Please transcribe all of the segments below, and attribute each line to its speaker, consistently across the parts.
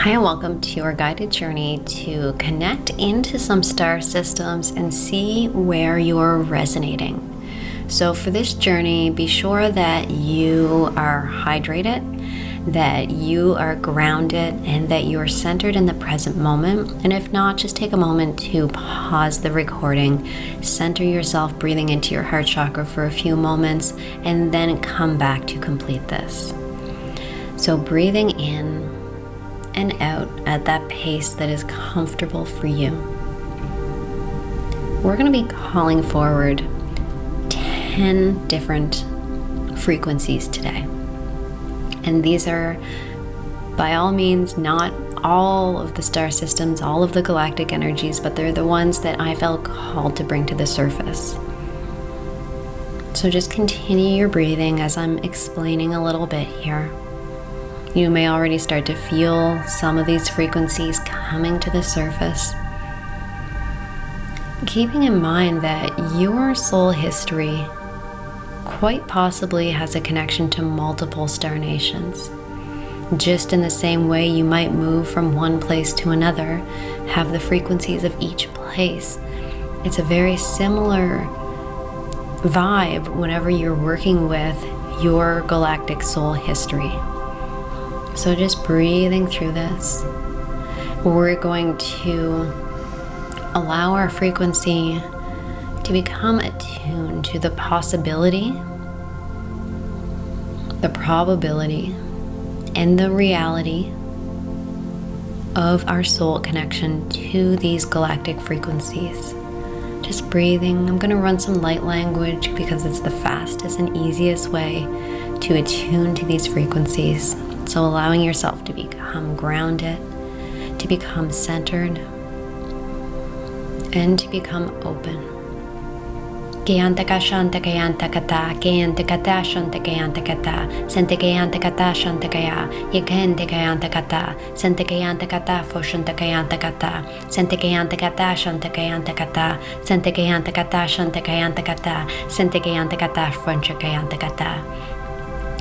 Speaker 1: Hi, and welcome to your guided journey to connect into some star systems and see where you're resonating. So for this journey, be sure that you are hydrated, that you are grounded, and that you are centered in the present moment. And if not, just take a moment to pause the recording, center yourself, breathing into your heart chakra for a few moments, and then come back to complete this. So breathing in and out at that pace that is comfortable for you. We're going to be calling forward 10 different frequencies today. And these are, by all means, not all of the star systems, all of the galactic energies, but they're the ones that I felt called to bring to the surface. So just continue your breathing as I'm explaining a little bit here. You may already start to feel some of these frequencies coming to the surface. Keeping in mind that your soul history quite possibly has a connection to multiple star nations. Just in the same way you might move from one place to another, have the frequencies of each place. It's a very similar vibe whenever you're working with your galactic soul history. So just breathing through this, we're going to allow our frequency to become attuned to the possibility, the probability, and the reality of our soul connection to these galactic frequencies. Just breathing. I'm going to run some light language because it's the fastest and easiest way to attune to these frequencies. So allowing yourself to become grounded, to become centered, and to become open. Gayantaka shantaka yantakata, gayantakata shantaka yantakata, sentakayantaka shantakaya, yakandaka yantakata, sentakayantaka foshantaka yantakata, sentakayantaka shantaka yantakata, sentakayantaka shantaka yantakata, sentakayantaka fronchaka yantakata.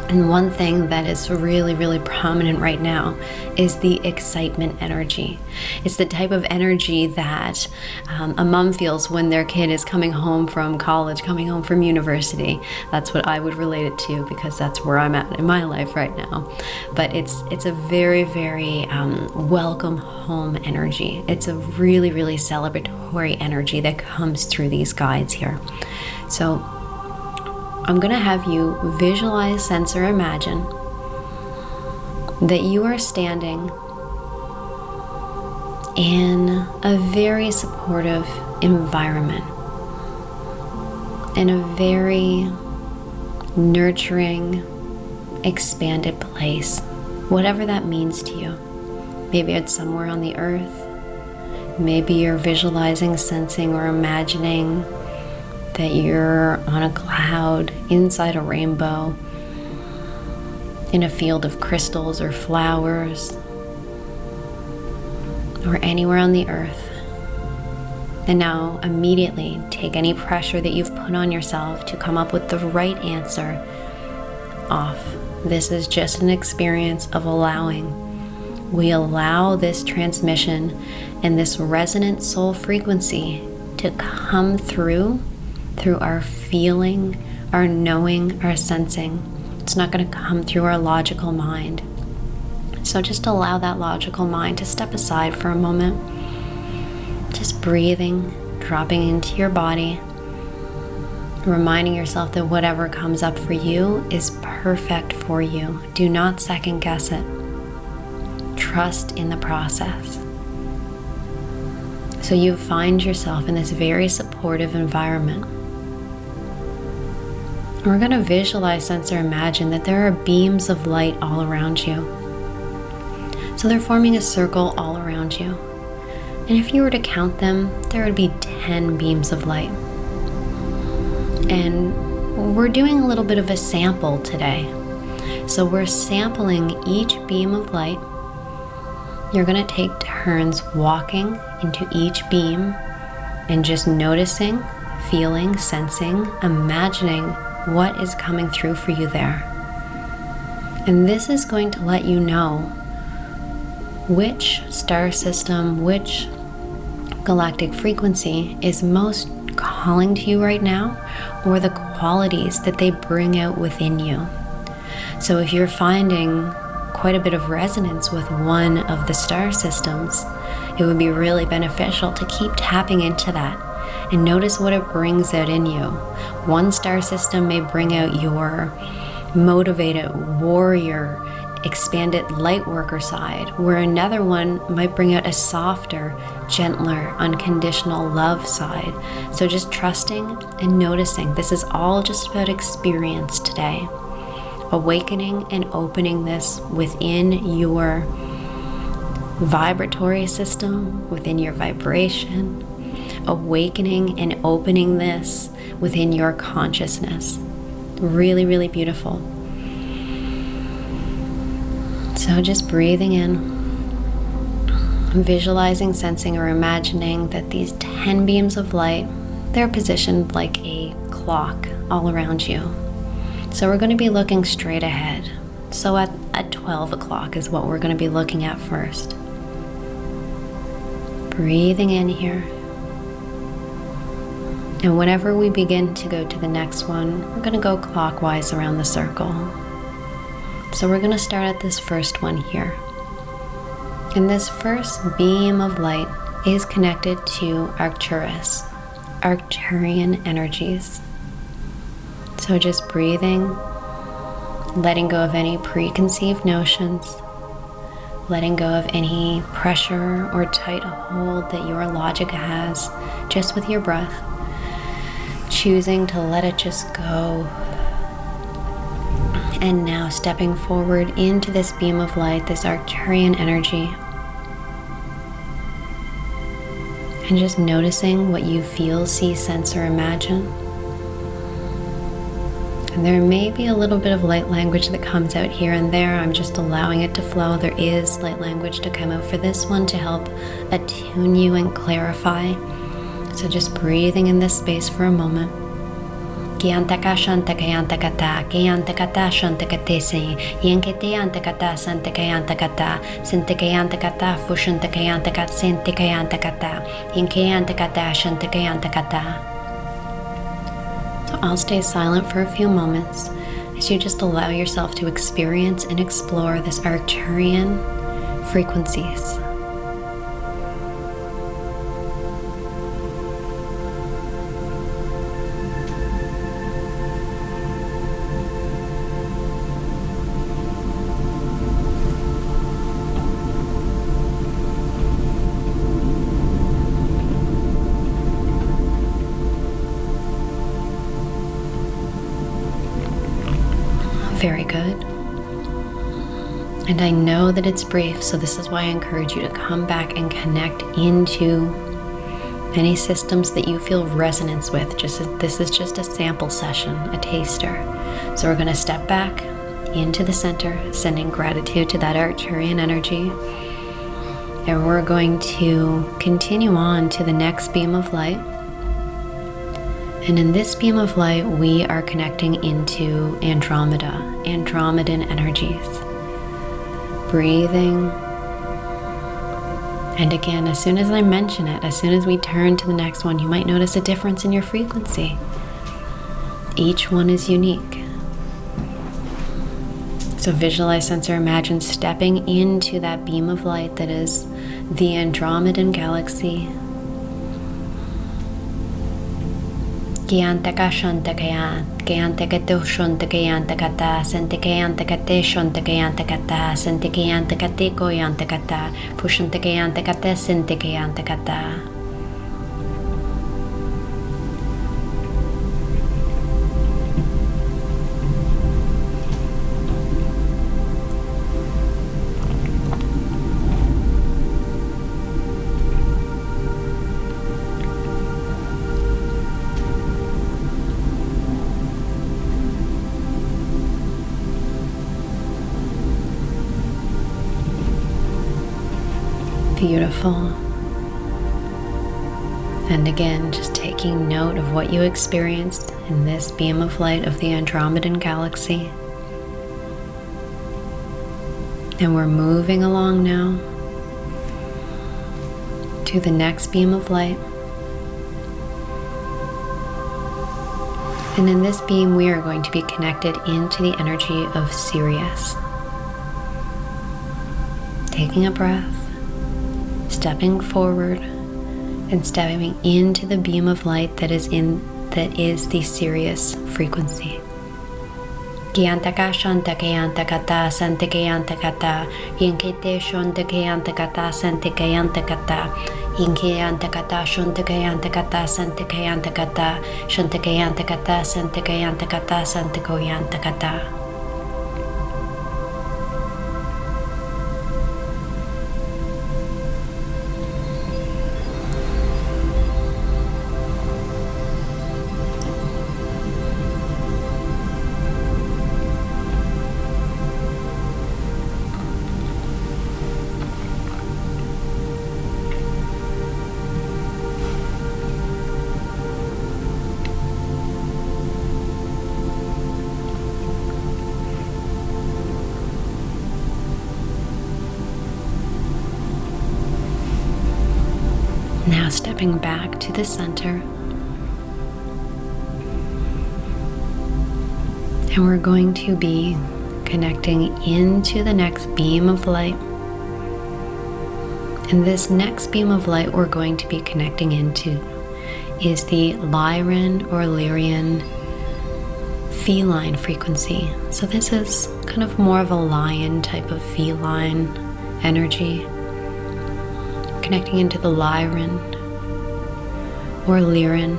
Speaker 1: And one thing that is really, really prominent right now is the excitement energy. It's the type of energy that a mom feels when their kid is coming home from college, coming home from university. That's what I would relate it to because that's where I'm at in my life right now. But it's a very, very welcome home energy. It's a really, really celebratory energy that comes through these guides here. So I'm going to have you visualize, sense, or imagine that you are standing in a very supportive environment, in a very nurturing, expanded place, whatever that means to you. Maybe it's somewhere on the earth. Maybe you're visualizing, sensing, or imagining that you're on a cloud inside a rainbow in a field of crystals or flowers or anywhere on the earth. And now immediately take any pressure that you've put on yourself to come up with the right answer off. This is just an experience of allowing. We allow this transmission and this resonant soul frequency to come through our feeling, our knowing, our sensing. It's not going to come through our logical mind. So just allow that logical mind to step aside for a moment. Just breathing, dropping into your body, reminding yourself that whatever comes up for you is perfect for you. Do not second guess it. Trust in the process. So you find yourself in this very supportive environment. We're going to visualize, sense, or imagine that there are beams of light all around you. So they're forming a circle all around you. And if you were to count them, there would be 10 beams of light. And we're doing a little bit of a sample today. So we're sampling each beam of light. You're going to take turns walking into each beam and just noticing, feeling, sensing, imagining what is coming through for you there. And this is going to let you know which star system, which galactic frequency is most calling to you right now, or the qualities that they bring out within you. So if you're finding quite a bit of resonance with one of the star systems, it would be really beneficial to keep tapping into that and notice what it brings out in you. One star system may bring out your motivated warrior, expanded light worker side, where another one might bring out a softer, gentler, unconditional love side. So just trusting and noticing. This is all just about experience today. Awakening and opening this within your vibratory system, within your vibration. Awakening and opening this within your consciousness. Really, really beautiful. So just breathing in, visualizing, sensing, or imagining that these 10 beams of light, they're positioned like a clock all around you. So we're going to be looking straight ahead. So at 12 o'clock is what we're going to be looking at first. Breathing in here. And whenever we begin to go to the next one, we're going to go clockwise around the circle. So we're going to start at this first one here. And this first beam of light is connected to Arcturus, Arcturian energies. So just breathing, letting go of any preconceived notions, letting go of any pressure or tight hold that your logic has, just with your breath, choosing to let it just go. And now stepping forward into this beam of light, this Arcturian energy. And just noticing what you feel, see, sense, or imagine. And there may be a little bit of light language that comes out here and there. I'm just allowing it to flow. There is light language to come out for this one to help attune you and clarify. So just breathing in this space for a moment. Kiantaka shantaka yantakata, kiyantakata shantakatesi, yankete yantakata santaka yantakata, sintaka yantakata fushantaka yantakat sintaka yantakata, yanke yantakata shantaka yantakata. So I'll stay silent for a few moments as you just allow yourself to experience and explore this Arcturian frequencies. Very good. And I know that it's brief, so this is why I encourage you to come back and connect into any systems that you feel resonance with. This is just a sample session, a taster. So we're going to step back into the center, sending gratitude to that Arcturian energy. And we're going to continue on to the next beam of light. And in this beam of light, we are connecting into Andromeda, Andromedan energies. Breathing. And again, as soon as I mention it, as soon as we turn to the next one, you might notice a difference in your frequency. Each one is unique. So visualize, sense, or imagine stepping into that beam of light that is the Andromedan galaxy. Kiantaka shantakaya, kiantakate shantakyantakata, sentakyantakate shantakyantakata, sentakyantakate koyantakata, pushantakyantakate sentakyantakata. Beautiful. And again, just taking note of what you experienced in this beam of light of the Andromedan galaxy. And we're moving along now to the next beam of light. And in this beam, we are going to be connected into the energy of Sirius. Taking a breath, stepping forward, and stepping into the beam of light that is the Sirius frequency. Kiantaka shantakayanta kata santakayanta kata yinkite shantakayanta kata santakayanta kata yinkayanta kata shantakayanta kata santakayanta kata shantakayanta kata santakayanta kata santakoyanta kata. Now stepping back to the center, and we're going to be connecting into the next beam of light. And this next beam of light we're going to be connecting into is the Lyran or Lyrian feline frequency. So this is kind of more of a lion type of feline energy. Connecting into the Lyran or Lyran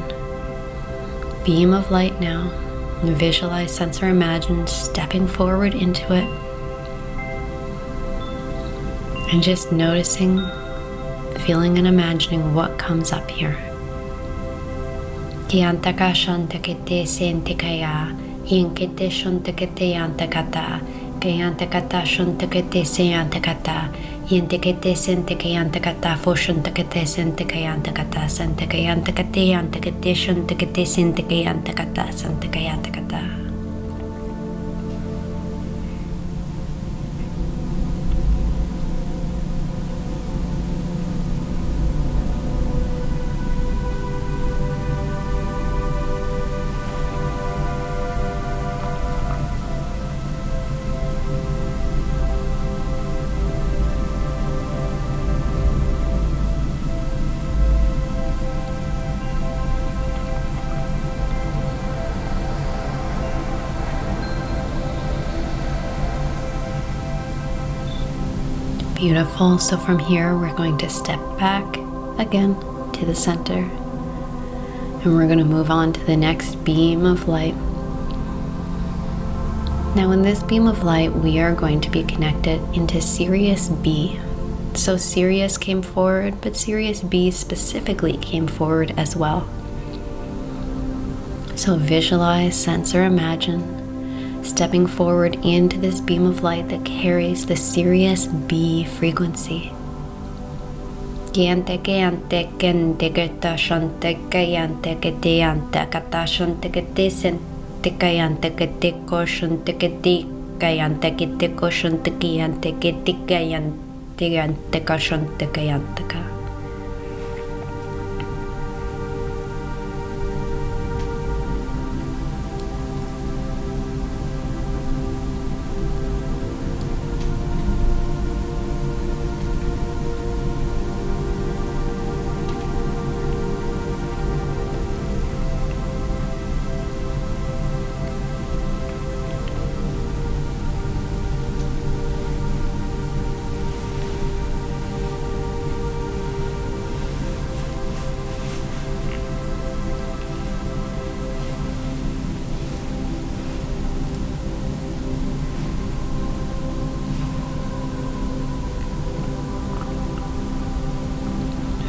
Speaker 1: beam of light now. Visualize, sense, or imagine stepping forward into it. And just noticing, feeling, and imagining what comes up here. Kiantaka shantakete sentikaya, yinkete shantakete yantakata, kayantakata shantakete seyantakata, Yentekete sentekayanta foshantakate sentekayanta sentekayanta yantakate shantakate sentekayanta sentekayanta. Beautiful. So from here, we're going to step back again to the center, and we're going to move on to the next beam of light. Now in this beam of light, we are going to be connected into Sirius B. So Sirius came forward, but Sirius B specifically came forward as well. So visualize, sense, or imagine stepping forward into this beam of light that carries the Sirius B frequency.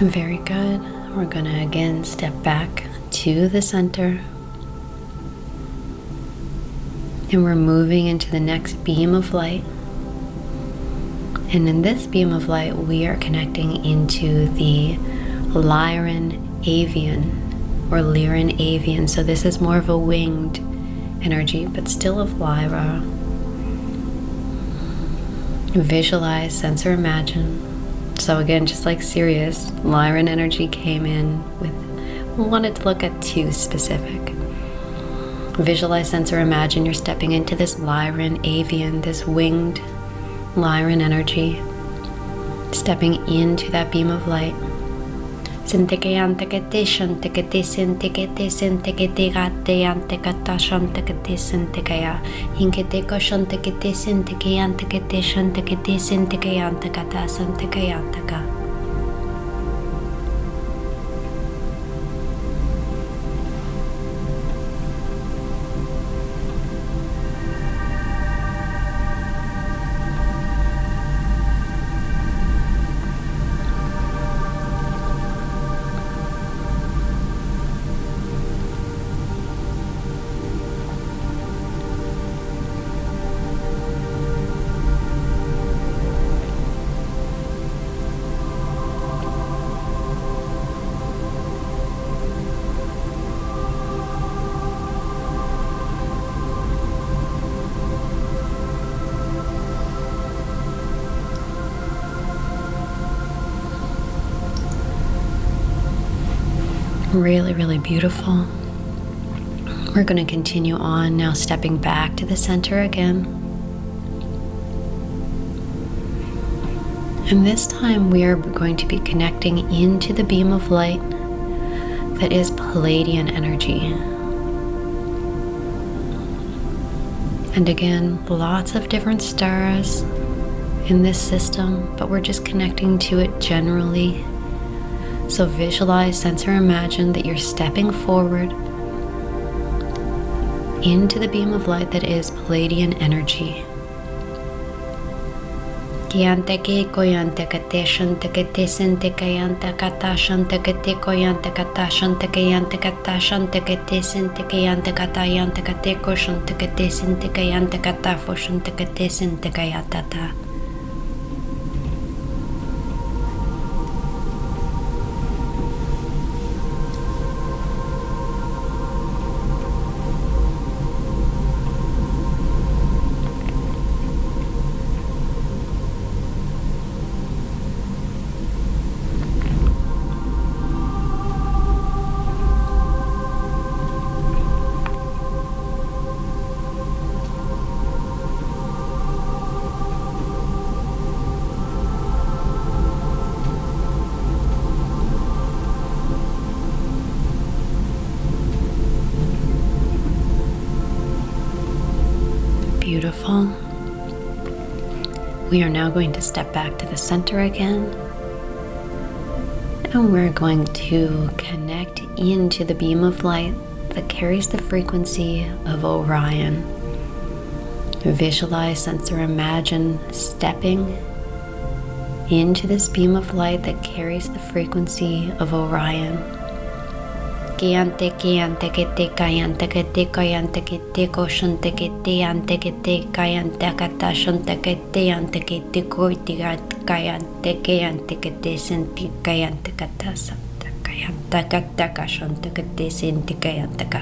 Speaker 1: Very good. We're going to again step back to the center. And we're moving into the next beam of light. And in this beam of light, we are connecting into the Lyran Avian or Lyran Avian. So this is more of a winged energy, but still of Lyra. Visualize, sense, or imagine So again, just like Sirius, Lyran energy came in with, we wanted to look at two specific. Visualize, sense, or imagine you're stepping into this Lyran, avian, this winged Lyran energy, stepping into that beam of light. Sintekeyantekete shantekete sintekete sintekete gateyantekata shantekete sintekeya hinketeko shantekete sintekeyantekete shantekete sintekeyantekata sintekeyanteka. Really, really beautiful. We're going to continue on now, stepping back to the center again. And this time we are going to be connecting into the beam of light that is Palladian energy. And again, lots of different stars in this system, but we're just connecting to it generally. So visualize, sense, or imagine that you're stepping forward into the beam of light that is Palladian energy. Kianteke koyantekate shantekate sintekayanta shantekate koyantekata shantekayanta shantekate sintekayanta yantekate ko shantekate sintekayanta fo shantekate sintekayatata. Beautiful. We are now going to step back to the center again, and we're going to connect into the beam of light that carries the frequency of Orion. Visualize, sense, or imagine stepping into this beam of light that carries the frequency of Orion. Kiante kiante kete kayante kete kayante kete koshante kete ante kete kayante kata shante kete ante kete koitigat kayante kayante kete senti kayante kata santa kayante kata kashante kete senti kayante ka.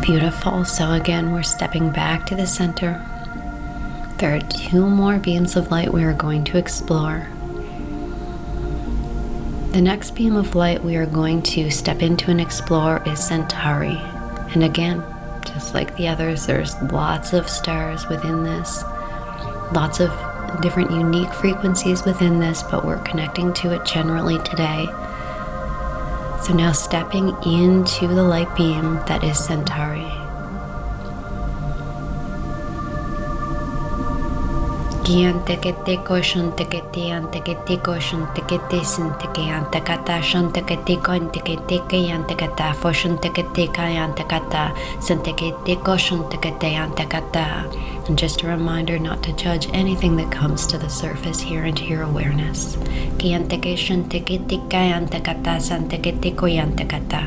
Speaker 1: Beautiful. So again, we're stepping back to the center. There are two more beams of light we are going to explore. The next beam of light we are going to step into and explore is Centauri. And again, just like the others, there's lots of stars within this, lots of different unique frequencies within this, but we're connecting to it generally today. So now stepping into the light beam that is Centauri. Gianteketeko shontekete anteketeko shontekete sinteke antekata shonteketeko anteketeke antekata foshonteketeka antekata sinteketeko shontekete antekata. And just a reminder not to judge anything that comes to the surface here into your awareness. Gianteke shonteketeka antekata santeketeko antekata.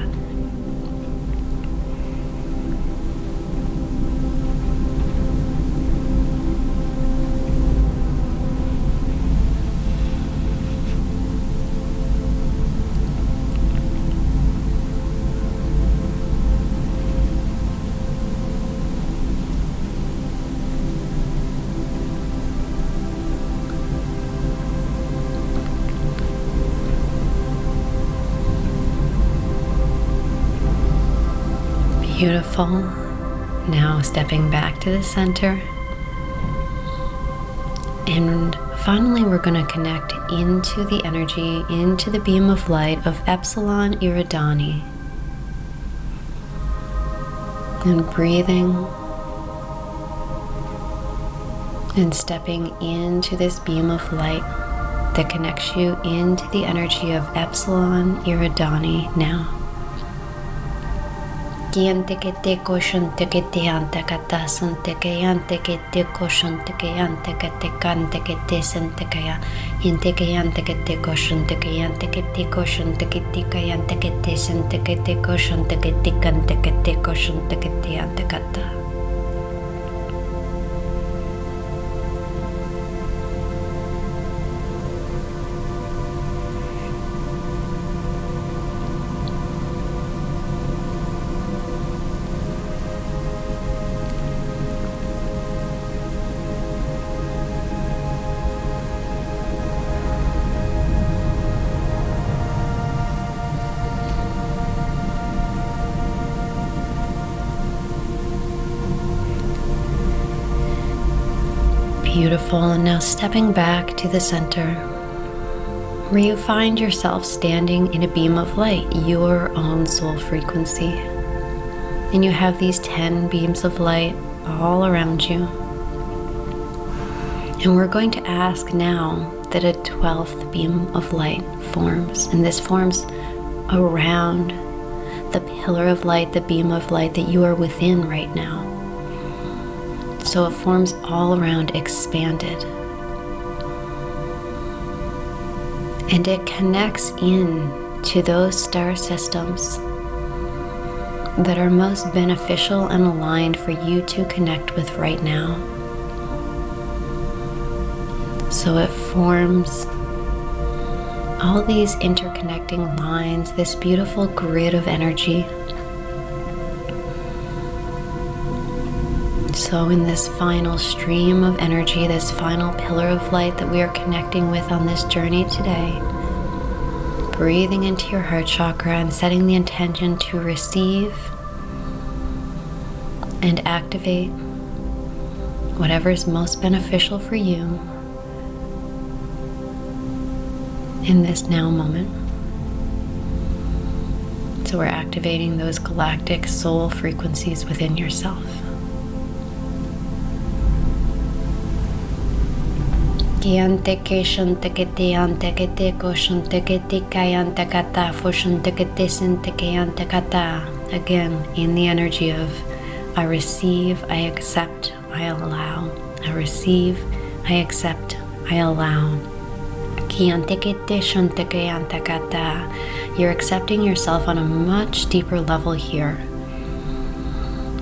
Speaker 1: Beautiful. Now stepping back to the center. And finally, we're going to connect into the energy, into the beam of light of Epsilon Eridani. And breathing and stepping into this beam of light that connects you into the energy of Epsilon Eridani now. Gianteke koshontekete antekata santeke antekete koshontekete antekete kantekete santekaya inteke antekete koshontekete antekete koshontekete kayantekete santekete koshontekete kantekete koshontekete antekata. Beautiful. And now stepping back to the center, where you find yourself standing in a beam of light, your own soul frequency. And you have these 10 beams of light all around you. And we're going to ask now that a 12th beam of light forms. And this forms around the pillar of light, the beam of light that you are within right now. So it forms all around, expanded. And it connects in to those star systems that are most beneficial and aligned for you to connect with right now. So it forms all these interconnecting lines, this beautiful grid of energy. So in this final stream of energy, this final pillar of light that we are connecting with on this journey today, breathing into your heart chakra and setting the intention to receive and activate whatever is most beneficial for you in this now moment. So we're activating those galactic soul frequencies within yourself. Gianteke shontekete antekete koshontekete kayantekata foshontekete sinteke antekata. Again, in the energy of I receive, I accept, I allow. I receive, I accept, I allow. Giantekete shonteke antekata. You're accepting yourself on a much deeper level here.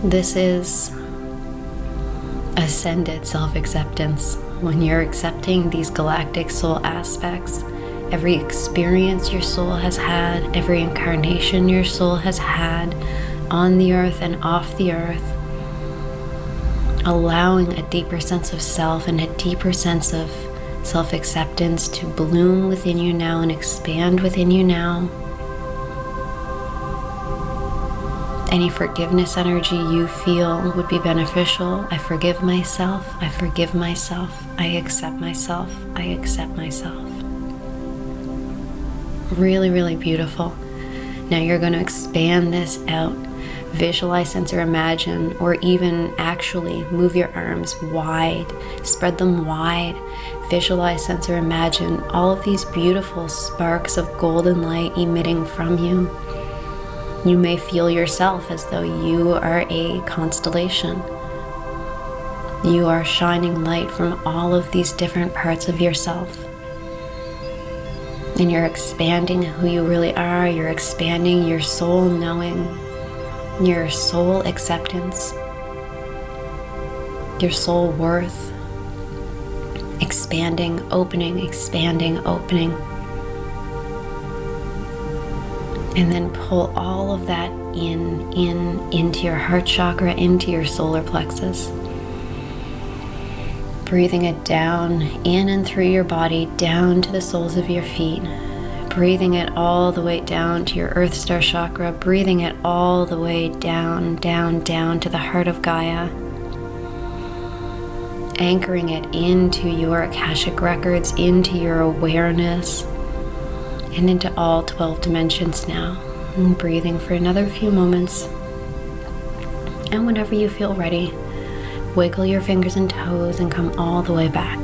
Speaker 1: This is ascended self-acceptance. When you're accepting these galactic soul aspects, every experience your soul has had, every incarnation your soul has had on the earth and off the earth, allowing a deeper sense of self and a deeper sense of self-acceptance to bloom within you now and expand within you now. Any forgiveness energy you feel would be beneficial. I forgive myself, I forgive myself, I accept myself, I accept myself. Really, really beautiful. Now you're going to expand this out. Visualize, sense, or imagine, or even actually move your arms wide. Spread them wide. Visualize, sense, or imagine all of these beautiful sparks of golden light emitting from you. You may feel yourself as though you are a constellation. You are shining light from all of these different parts of yourself. And you're expanding who you really are. You're expanding your soul knowing, your soul acceptance, your soul worth. Expanding, opening, expanding, opening. And then pull all of that into your heart chakra, into your solar plexus. Breathing it down, in and through your body, down to the soles of your feet. Breathing it all the way down to your Earth Star chakra. Breathing it all the way down, down, down to the heart of Gaia. Anchoring it into your Akashic records, into your awareness, and into all 12 dimensions now. And breathing for another few moments. And whenever you feel ready, wiggle your fingers and toes and come all the way back.